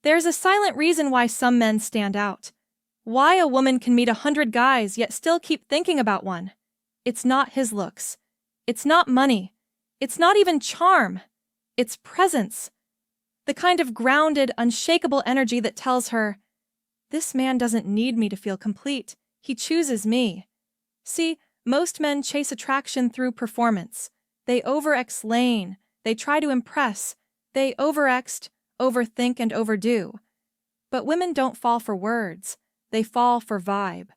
There's a silent reason why some men stand out. Why a woman can meet 100 guys yet still keep thinking about one. It's not his looks. It's not money. It's not even charm. It's presence. The kind of grounded, unshakable energy that tells her, this man doesn't need me to feel complete. He chooses me. See, most men chase attraction through performance. They over-explain. They try to impress. They overextend, overthink, and overdo. But women don't fall for words. They fall for vibe.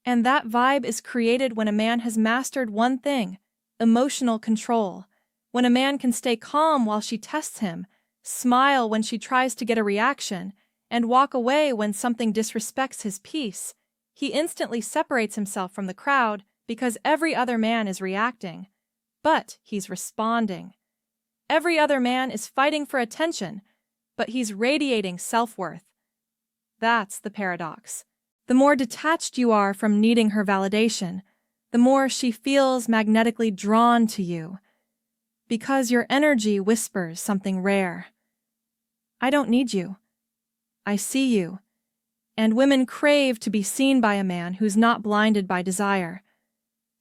And that vibe is created when a man has mastered one thing: emotional control. When a man can stay calm while she tests him, smile when she tries to get a reaction, and walk away when something disrespects his peace, he instantly separates himself from the crowd because every other man is reacting. But he's responding. Every other man is fighting for attention, but he's radiating self-worth. That's the paradox. The more detached you are from needing her validation, the more she feels magnetically drawn to you, because your energy whispers something rare. I don't need you. I see you. And women crave to be seen by a man who's not blinded by desire.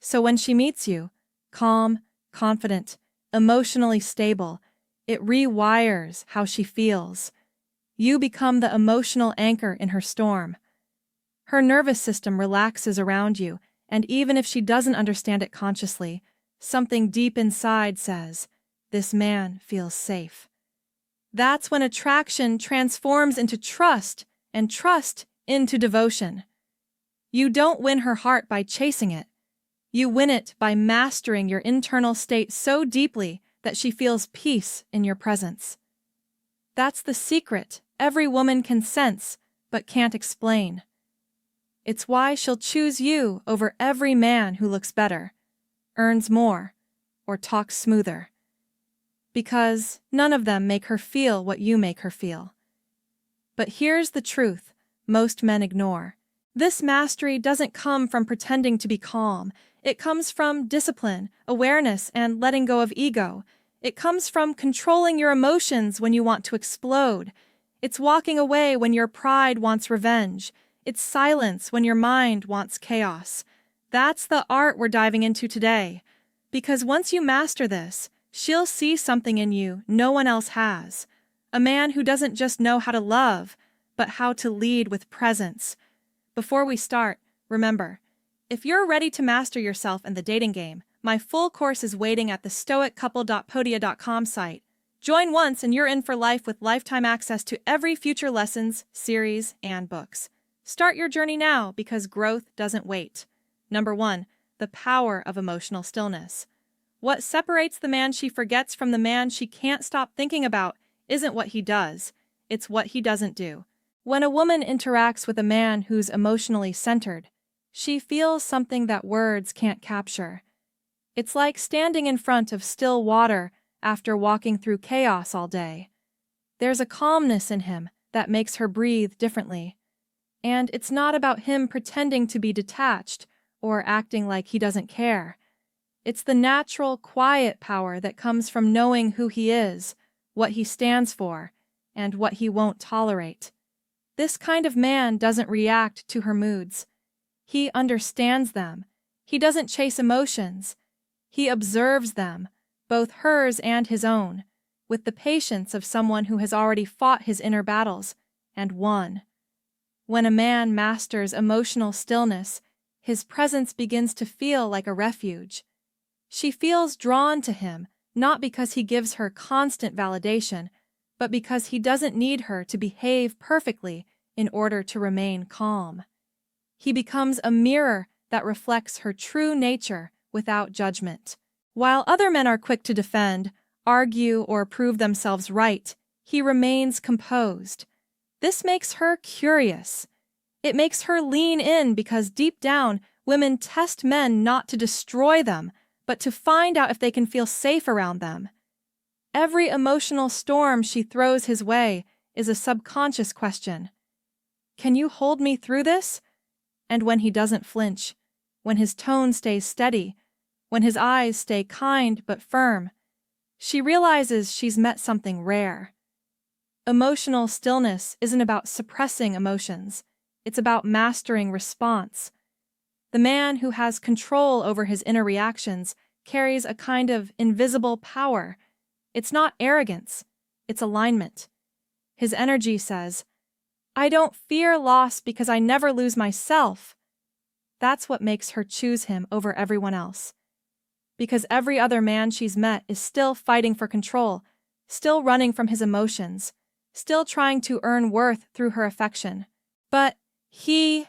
So when she meets you, calm, confident, emotionally stable, it rewires how she feels. You become the emotional anchor in her storm. Her nervous system relaxes around you, and even if she doesn't understand it consciously, something deep inside says, this man feels safe. That's when attraction transforms into trust, and trust into devotion. You don't win her heart by chasing it. You win it by mastering your internal state so deeply that she feels peace in your presence. That's the secret every woman can sense but can't explain. It's why she'll choose you over every man who looks better, earns more, or talks smoother. Because none of them make her feel what you make her feel. But here's the truth most men ignore. This mastery doesn't come from pretending to be calm. It comes from discipline, awareness, and letting go of ego. It comes from controlling your emotions when you want to explode. It's walking away when your pride wants revenge. It's silence when your mind wants chaos. That's the art we're diving into today. Because once you master this, she'll see something in you no one else has. A man who doesn't just know how to love, but how to lead with presence. Before we start, remember, if you're ready to master yourself in the dating game, my full course is waiting at the stoiccouple.podia.com site. Join once and you're in for life with lifetime access to every future lessons, series, and books. Start your journey now because growth doesn't wait. Number 1, the power of emotional stillness. What separates the man she forgets from the man she can't stop thinking about isn't what he does, it's what he doesn't do. When a woman interacts with a man who's emotionally centered, she feels something that words can't capture. It's like standing in front of still water after walking through chaos all day. There's a calmness in him that makes her breathe differently. And it's not about him pretending to be detached or acting like he doesn't care. It's the natural, quiet power that comes from knowing who he is, what he stands for, and what he won't tolerate. This kind of man doesn't react to her moods. He understands them. He doesn't chase emotions. He observes them, both hers and his own, with the patience of someone who has already fought his inner battles and won. When a man masters emotional stillness, his presence begins to feel like a refuge. She feels drawn to him, not because he gives her constant validation, but because he doesn't need her to behave perfectly in order to remain calm. He becomes a mirror that reflects her true nature without judgment. While other men are quick to defend, argue, or prove themselves right, he remains composed. This makes her curious. It makes her lean in because deep down, women test men not to destroy them, but to find out if they can feel safe around them. Every emotional storm she throws his way is a subconscious question. Can you hold me through this? And when he doesn't flinch, when his tone stays steady, when his eyes stay kind but firm, she realizes she's met something rare. Emotional stillness isn't about suppressing emotions. It's about mastering response. The man who has control over his inner reactions carries a kind of invisible power. It's not arrogance, it's alignment. His energy says, I don't fear loss because I never lose myself. That's what makes her choose him over everyone else. Because every other man she's met is still fighting for control, still running from his emotions, still trying to earn worth through her affection. But he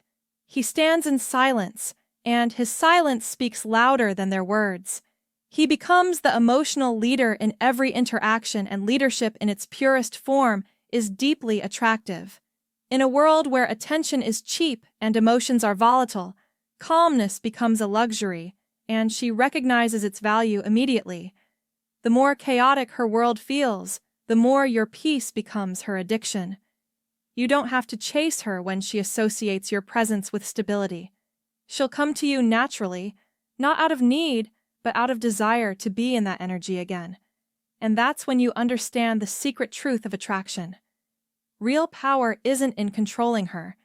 stands in silence, and his silence speaks louder than their words. He becomes the emotional leader in every interaction, and leadership in its purest form is deeply attractive. In a world where attention is cheap and emotions are volatile, calmness becomes a luxury, and she recognizes its value immediately. The more chaotic her world feels, the more your peace becomes her addiction. You don't have to chase her when she associates your presence with stability. She'll come to you naturally, not out of need, but out of desire to be in that energy again. And that's when you understand the secret truth of attraction. Real power isn't in controlling her.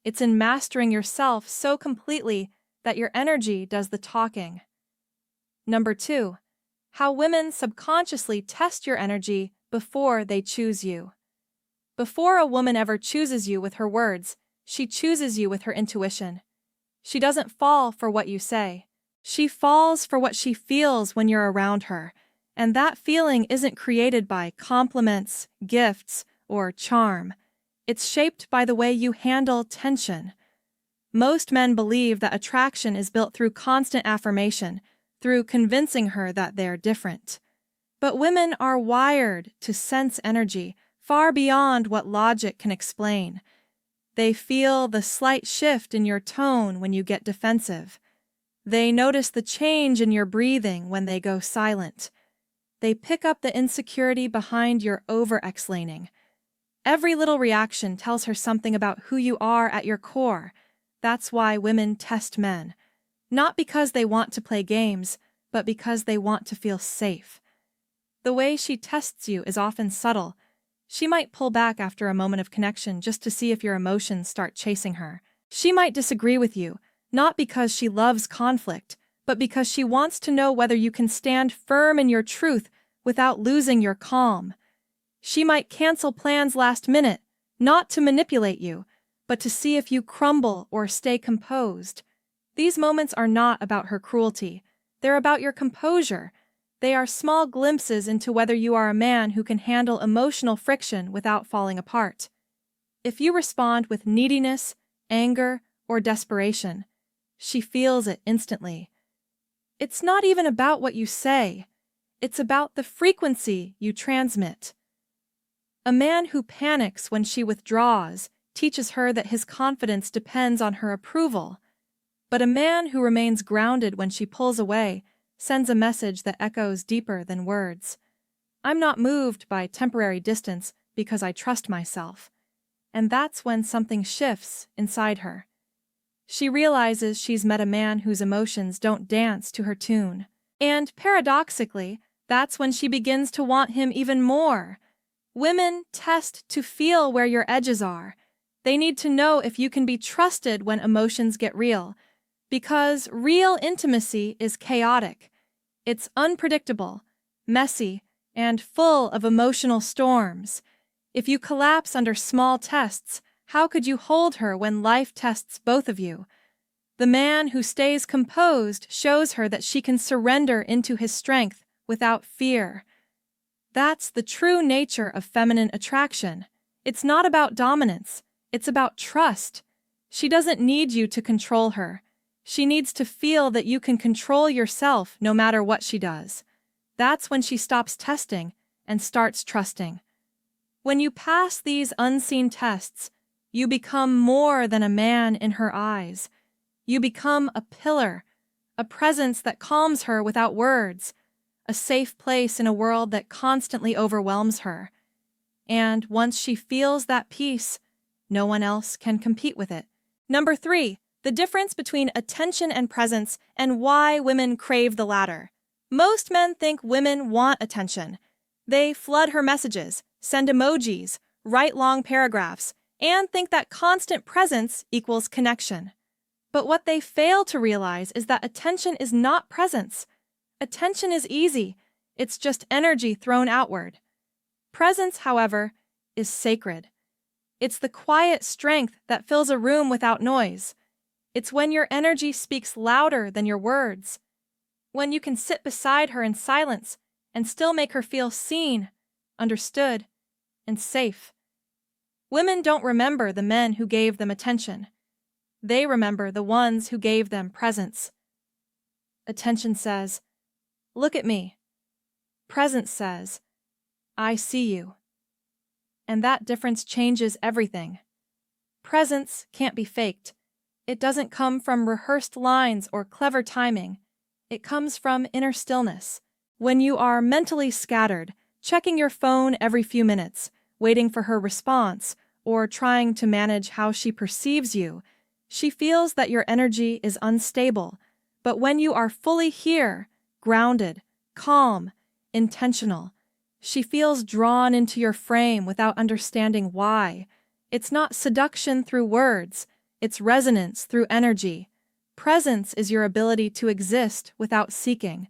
It's in mastering yourself so completely that your energy does the talking. Number 2, how women subconsciously test your energy before they choose you. Before a woman ever chooses you with her words, she chooses you with her intuition. She doesn't fall for what you say. She falls for what she feels when you're around her, and that feeling isn't created by compliments, gifts, or charm. It's shaped by the way you handle tension. Most men believe that attraction is built through constant affirmation, through convincing her that they're different. But women are wired to sense energy far beyond what logic can explain. They feel the slight shift in your tone when you get defensive. They notice the change in your breathing when they go silent. They pick up the insecurity behind your over-explaining. Every little reaction tells her something about who you are at your core. That's why women test men. Not because they want to play games, but because they want to feel safe. The way she tests you is often subtle. She might pull back after a moment of connection just to see if your emotions start chasing her. She might disagree with you, not because she loves conflict, but because she wants to know whether you can stand firm in your truth without losing your calm. She might cancel plans last minute, not to manipulate you, but to see if you crumble or stay composed. These moments are not about her cruelty. They're about your composure. They are small glimpses into whether you are a man who can handle emotional friction without falling apart. If you respond with neediness, anger, or desperation, she feels it instantly. It's not even about what you say. It's about the frequency you transmit. A man who panics when she withdraws teaches her that his confidence depends on her approval. But a man who remains grounded when she pulls away sends a message that echoes deeper than words. I'm not moved by temporary distance because I trust myself. And that's when something shifts inside her. She realizes she's met a man whose emotions don't dance to her tune. And paradoxically, that's when she begins to want him even more. Women test to feel where your edges are. They need to know if you can be trusted when emotions get real. Because real intimacy is chaotic. It's unpredictable, messy, and full of emotional storms. If you collapse under small tests, how could you hold her when life tests both of you? The man who stays composed shows her that she can surrender into his strength without fear. That's the true nature of feminine attraction. It's not about dominance. It's about trust. She doesn't need you to control her. She needs to feel that you can control yourself no matter what she does. That's when she stops testing and starts trusting. When you pass these unseen tests, you become more than a man in her eyes. You become a pillar, a presence that calms her without words, a safe place in a world that constantly overwhelms her. And once she feels that peace, no one else can compete with it. Number 3, the difference between attention and presence and why women crave the latter. Most men think women want attention. They flood her messages, send emojis, write long paragraphs, and think that constant presence equals connection. But what they fail to realize is that attention is not presence. Attention is easy. It's just energy thrown outward. Presence, however, is sacred. It's the quiet strength that fills a room without noise. It's when your energy speaks louder than your words. When you can sit beside her in silence and still make her feel seen, understood, and safe. Women don't remember the men who gave them attention. They remember the ones who gave them presence. Attention says, "Look at me." Presence says, "I see you." And that difference changes everything. Presence can't be faked. It doesn't come from rehearsed lines or clever timing. It comes from inner stillness. When you are mentally scattered, checking your phone every few minutes, waiting for her response, or trying to manage how she perceives you, she feels that your energy is unstable. But when you are fully here, grounded, calm, intentional, she feels drawn into your frame without understanding why. It's not seduction through words, it's resonance through energy. Presence is your ability to exist without seeking.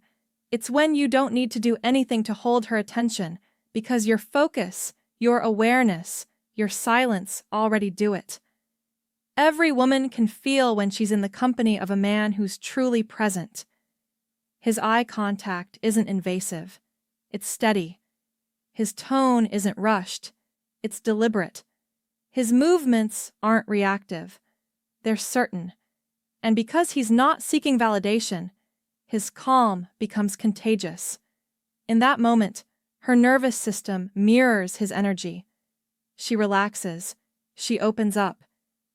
It's when you don't need to do anything to hold her attention, because your focus, your awareness, your silence already do it. Every woman can feel when she's in the company of a man who's truly present. His eye contact isn't invasive. It's steady. His tone isn't rushed. It's deliberate. His movements aren't reactive. They're certain. And because he's not seeking validation, his calm becomes contagious. In that moment, her nervous system mirrors his energy. She relaxes. She opens up.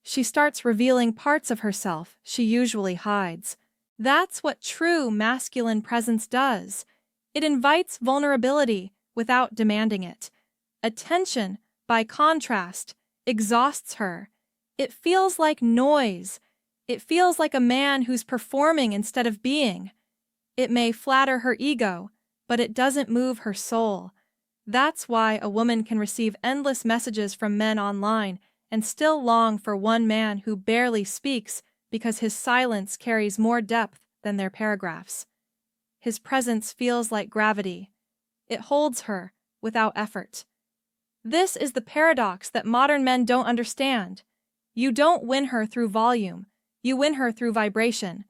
She starts revealing parts of herself she usually hides. That's what true masculine presence does. It invites vulnerability without demanding it. Attention, by contrast, exhausts her. It feels like noise. It feels like a man who's performing instead of being. It may flatter her ego, but it doesn't move her soul. That's why a woman can receive endless messages from men online and still long for one man who barely speaks because his silence carries more depth than their paragraphs. His presence feels like gravity. It holds her without effort. This is the paradox that modern men don't understand. You don't win her through volume. You win her through vibration.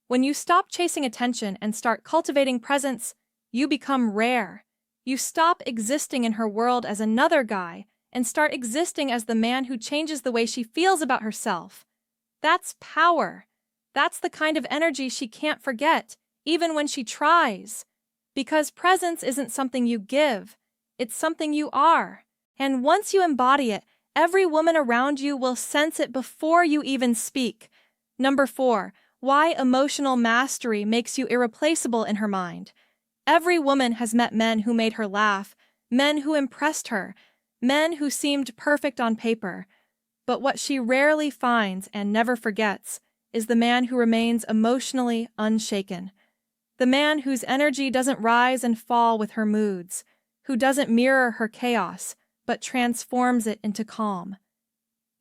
When you stop chasing attention and start cultivating presence, you become rare. You stop existing in her world as another guy and start existing as the man who changes the way she feels about herself. That's power. That's the kind of energy she can't forget, even when she tries. Because presence isn't something you give, it's something you are. And once you embody it, every woman around you will sense it before you even speak. Number 4, why emotional mastery makes you irreplaceable in her mind. Every woman has met men who made her laugh, men who impressed her, men who seemed perfect on paper. But what she rarely finds and never forgets is the man who remains emotionally unshaken. The man whose energy doesn't rise and fall with her moods, who doesn't mirror her chaos, but transforms it into calm.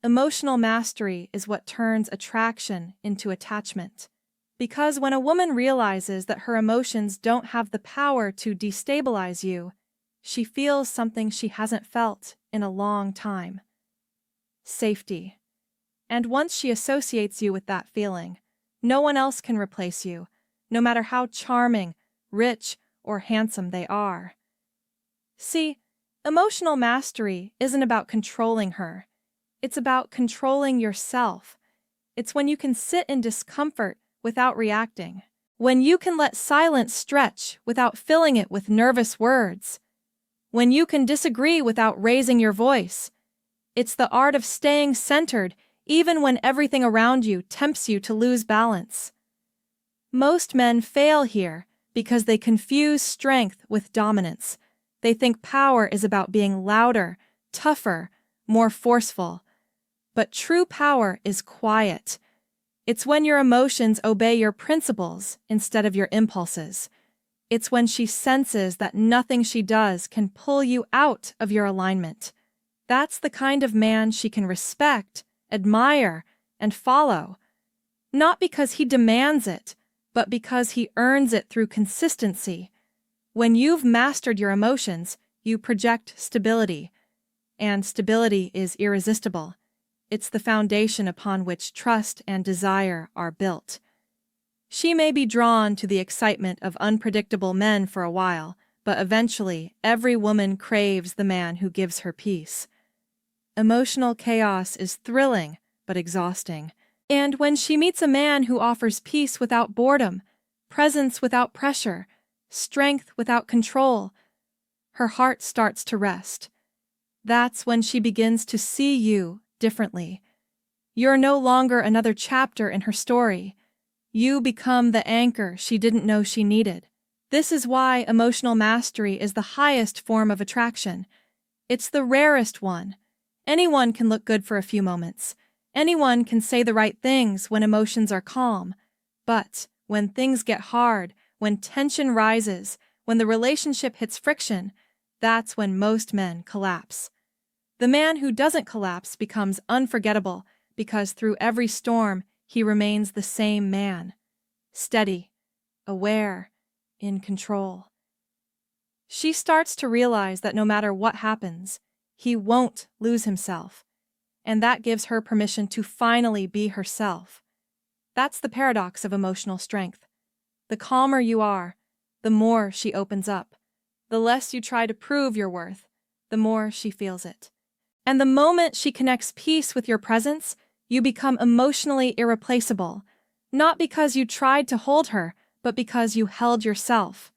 Emotional mastery is what turns attraction into attachment. Because when a woman realizes that her emotions don't have the power to destabilize you, she feels something she hasn't felt in a long time. Safety. And once she associates you with that feeling, no one else can replace you, no matter how charming, rich, or handsome they are. See, emotional mastery isn't about controlling her. It's about controlling yourself. It's when you can sit in discomfort without reacting. When you can let silence stretch without filling it with nervous words. When you can disagree without raising your voice. It's the art of staying centered even when everything around you tempts you to lose balance. Most men fail here because they confuse strength with dominance. They think power is about being louder, tougher, more forceful. But true power is quiet. It's when your emotions obey your principles instead of your impulses. It's when she senses that nothing she does can pull you out of your alignment. That's the kind of man she can respect, admire, and follow. Not because he demands it, but because he earns it through consistency. When you've mastered your emotions, you project stability. And stability is irresistible. It's the foundation upon which trust and desire are built. She may be drawn to the excitement of unpredictable men for a while, but eventually every woman craves the man who gives her peace. Emotional chaos is thrilling, but exhausting. And when she meets a man who offers peace without boredom, presence without pressure, strength without control, her heart starts to rest. That's when she begins to see you differently. You're no longer another chapter in her story. You become the anchor she didn't know she needed. This is why emotional mastery is the highest form of attraction. It's the rarest one. Anyone can look good for a few moments. Anyone can say the right things when emotions are calm. But when things get hard, when tension rises, when the relationship hits friction, that's when most men collapse. The man who doesn't collapse becomes unforgettable because through every storm, he remains the same man. Steady, aware, in control. She starts to realize that no matter what happens, he won't lose himself. And that gives her permission to finally be herself. That's the paradox of emotional strength. The calmer you are, the more she opens up. The less you try to prove your worth, the more she feels it. And the moment she connects peace with your presence, you become emotionally irreplaceable, not because you tried to hold her, but because you held yourself.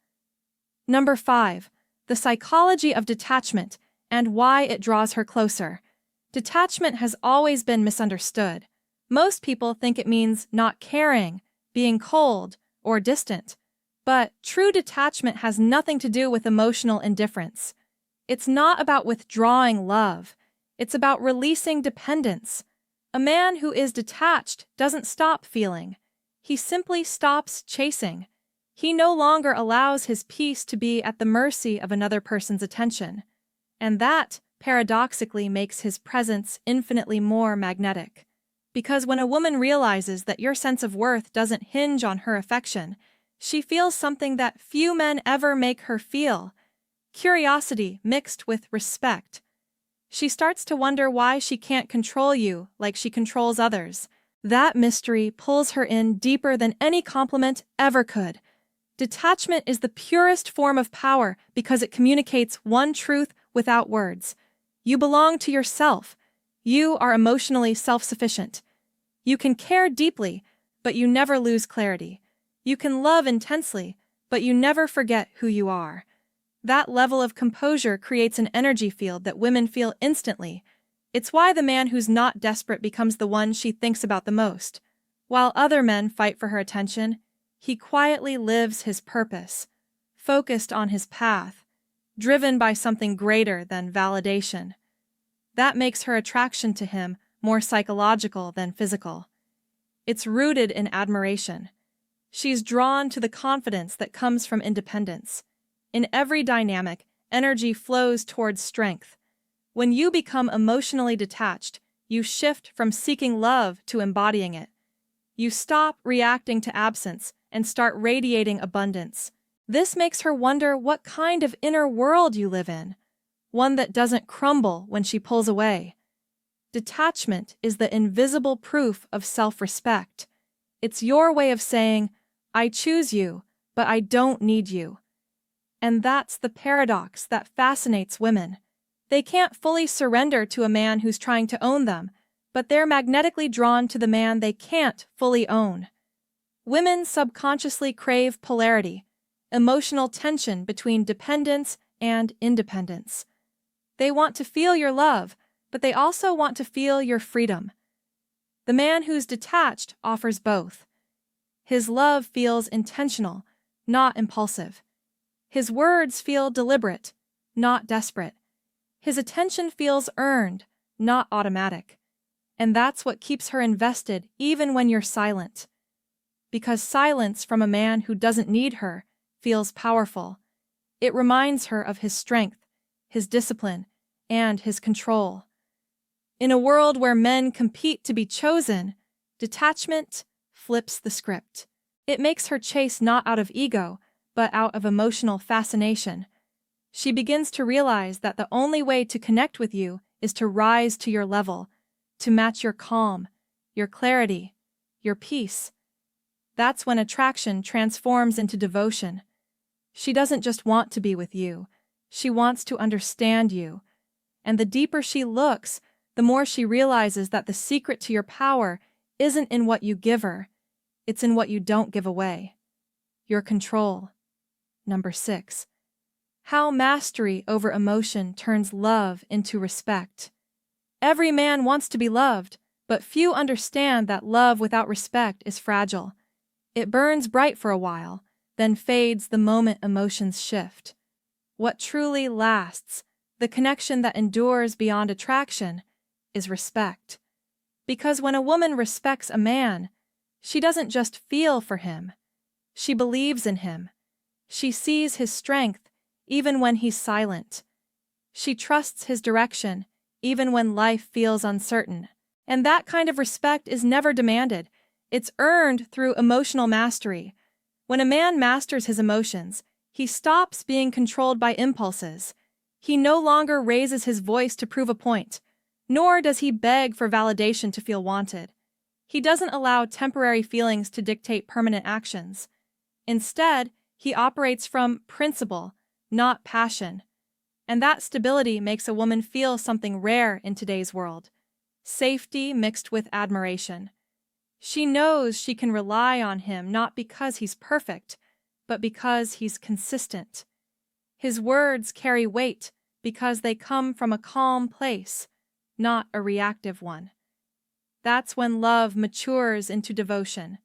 Number 5, the psychology of detachment and why it draws her closer. Detachment has always been misunderstood. Most people think it means not caring, being cold, or distant. But true detachment has nothing to do with emotional indifference. It's not about withdrawing love. It's about releasing dependence. A man who is detached doesn't stop feeling. He simply stops chasing. He no longer allows his peace to be at the mercy of another person's attention. And that, paradoxically, makes his presence infinitely more magnetic. Because when a woman realizes that your sense of worth doesn't hinge on her affection, she feels something that few men ever make her feel: curiosity mixed with respect. She starts to wonder why she can't control you like she controls others. That mystery pulls her in deeper than any compliment ever could. Detachment is the purest form of power because it communicates one truth without words. You belong to yourself. You are emotionally self-sufficient. You can care deeply, but you never lose clarity. You can love intensely, but you never forget who you are. That level of composure creates an energy field that women feel instantly. It's why the man who's not desperate becomes the one she thinks about the most. While other men fight for her attention, he quietly lives his purpose, focused on his path, driven by something greater than validation. That makes her attraction to him more psychological than physical. It's rooted in admiration. She's drawn to the confidence that comes from independence. In every dynamic, energy flows towards strength. When you become emotionally detached, you shift from seeking love to embodying it. You stop reacting to absence and start radiating abundance. This makes her wonder what kind of inner world you live in, one that doesn't crumble when she pulls away. Detachment is the invisible proof of self-respect. It's your way of saying, I choose you, but I don't need you. And that's the paradox that fascinates women. They can't fully surrender to a man who's trying to own them, but they're magnetically drawn to the man they can't fully own. Women subconsciously crave polarity, emotional tension between dependence and independence. They want to feel your love, but they also want to feel your freedom. The man who's detached offers both. His love feels intentional, not impulsive. His words feel deliberate, not desperate. His attention feels earned, not automatic. And that's what keeps her invested even when you're silent. Because silence from a man who doesn't need her feels powerful. It reminds her of his strength, his discipline, and his control. In a world where men compete to be chosen, detachment flips the script. It makes her chase not out of ego, but out of emotional fascination. She begins to realize that the only way to connect with you is to rise to your level, to match your calm, your clarity, your peace. That's when attraction transforms into devotion. She doesn't just want to be with you, she wants to understand you. And the deeper she looks, the more she realizes that the secret to your power isn't in what you give her, it's in what you don't give away. Your control. Number 6. How mastery over emotion turns love into respect. Every man wants to be loved, but few understand that love without respect is fragile. It burns bright for a while, then fades the moment emotions shift. What truly lasts, the connection that endures beyond attraction, is respect. Because when a woman respects a man, she doesn't just feel for him. She believes in him. She sees his strength even when he's silent. She trusts his direction even when life feels uncertain. And that kind of respect is never demanded. It's earned through emotional mastery. When a man masters his emotions, he stops being controlled by impulses. He no longer raises his voice to prove a point, nor does he beg for validation to feel wanted. He doesn't allow temporary feelings to dictate permanent actions. Instead, he operates from principle, not passion. And that stability makes a woman feel something rare in today's world: safety mixed with admiration. She knows she can rely on him not because he's perfect, but because he's consistent. His words carry weight because they come from a calm place, not a reactive one. That's when love matures into devotion,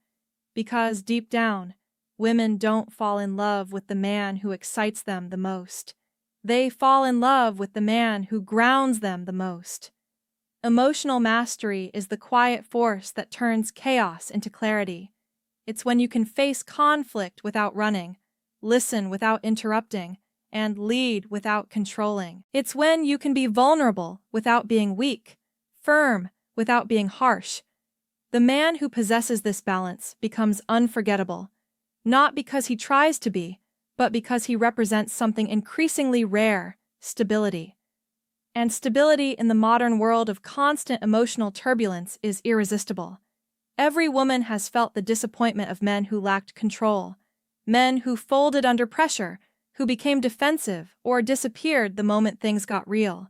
because deep down, women don't fall in love with the man who excites them the most. They fall in love with the man who grounds them the most. Emotional mastery is the quiet force that turns chaos into clarity. It's when you can face conflict without running, listen without interrupting, and lead without controlling. It's when you can be vulnerable without being weak, firm without being harsh. The man who possesses this balance becomes unforgettable, not because he tries to be, but because he represents something increasingly rare: stability. And stability in the modern world of constant emotional turbulence is irresistible. Every woman has felt the disappointment of men who lacked control, men who folded under pressure, who became defensive or disappeared the moment things got real.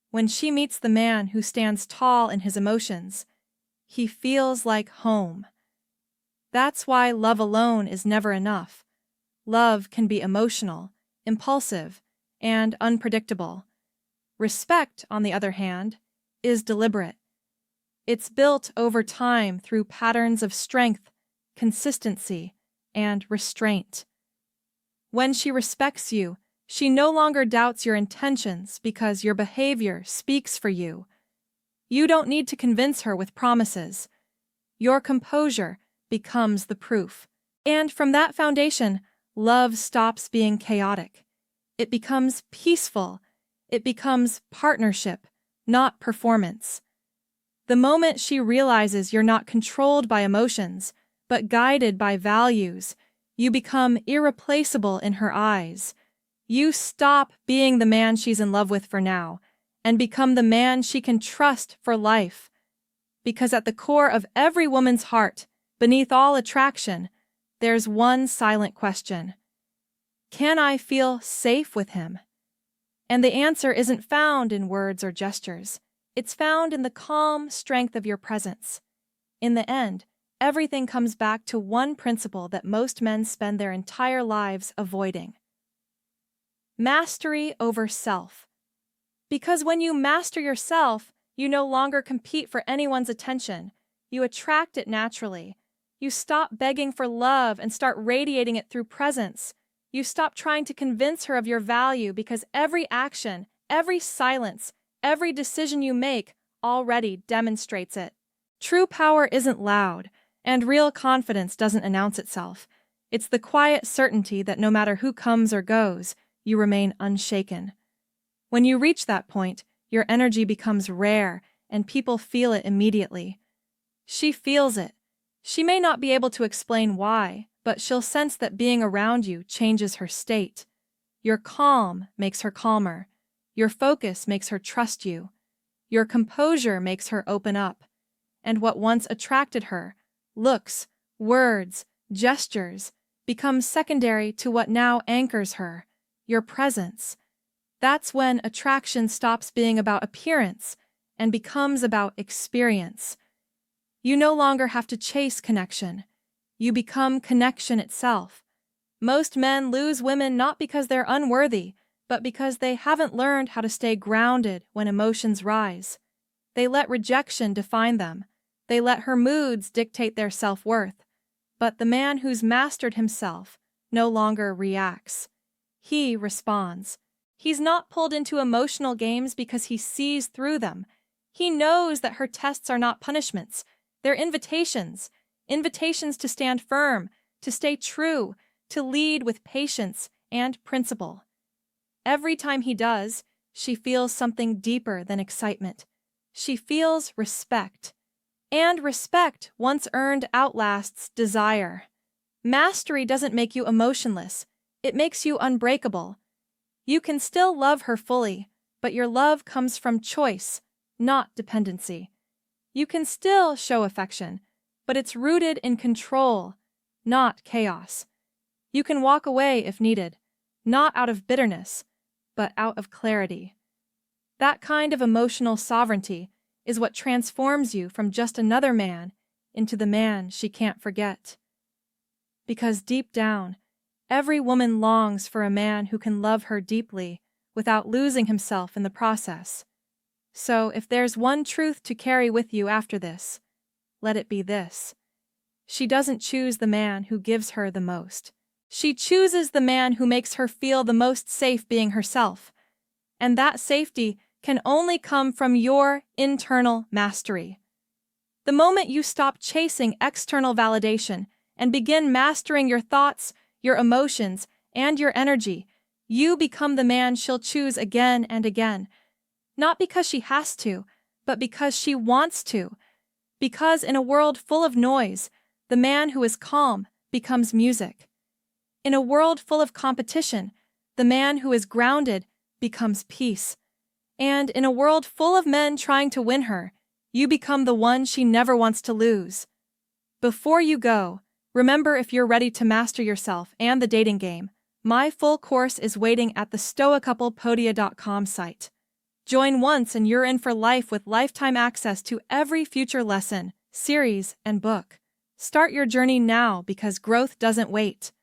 When she meets the man who stands tall in his emotions, he feels like home. That's why love alone is never enough. Love can be emotional, impulsive, and unpredictable. Respect, on the other hand, is deliberate. It's built over time through patterns of strength, consistency, and restraint. When she respects you, she no longer doubts your intentions because your behavior speaks for you. You don't need to convince her with promises. Your composure becomes the proof. And from that foundation, love stops being chaotic. It becomes peaceful. It becomes partnership, not performance. The moment she realizes you're not controlled by emotions, but guided by values, you become irreplaceable in her eyes. You stop being the man she's in love with for now, and become the man she can trust for life. Because at the core of every woman's heart, beneath all attraction, there's one silent question: can I feel safe with him? And the answer isn't found in words or gestures. It's found in the calm strength of your presence. In the end, everything comes back to one principle that most men spend their entire lives avoiding: mastery over self. Because when you master yourself, you no longer compete for anyone's attention. You attract it naturally. You stop begging for love and start radiating it through presence. You stop trying to convince her of your value because every action, every silence, every decision you make already demonstrates it. True power isn't loud, and real confidence doesn't announce itself. It's the quiet certainty that no matter who comes or goes, you remain unshaken. When you reach that point, your energy becomes rare and people feel it immediately. She feels it. She may not be able to explain why, but she'll sense that being around you changes her state. Your calm makes her calmer. Your focus makes her trust you. Your composure makes her open up. And what once attracted her, looks, words, gestures, becomes secondary to what now anchors her, your presence. That's when attraction stops being about appearance and becomes about experience. You no longer have to chase connection. You become connection itself. Most men lose women not because they're unworthy, but because they haven't learned how to stay grounded when emotions rise. They let rejection define them. They let her moods dictate their self-worth. But the man who's mastered himself no longer reacts. He responds. He's not pulled into emotional games because he sees through them. He knows that her tests are not punishments. They're invitations. Invitations to stand firm, to stay true, to lead with patience and principle. Every time he does, she feels something deeper than excitement. She feels respect. And respect, once earned, outlasts desire. Mastery doesn't make you emotionless. It makes you unbreakable. You can still love her fully, but your love comes from choice, not dependency. You can still show affection, but it's rooted in control, not chaos. You can walk away if needed, not out of bitterness, but out of clarity. That kind of emotional sovereignty is what transforms you from just another man into the man she can't forget. Because deep down, every woman longs for a man who can love her deeply without losing himself in the process. So if there's one truth to carry with you after this, let it be this. She doesn't choose the man who gives her the most. She chooses the man who makes her feel the most safe being herself. And that safety can only come from your internal mastery. The moment you stop chasing external validation and begin mastering your thoughts, your emotions, and your energy, you become the man she'll choose again and again. Not because she has to, but because she wants to. Because in a world full of noise, the man who is calm becomes music. In a world full of competition, the man who is grounded becomes peace. And in a world full of men trying to win her, you become the one she never wants to lose. Before you go, remember, if you're ready to master yourself and the dating game, my full course is waiting at the stoacouplepodia.com site. Join once and you're in for life with lifetime access to every future lesson, series, and book. Start your journey now because growth doesn't wait.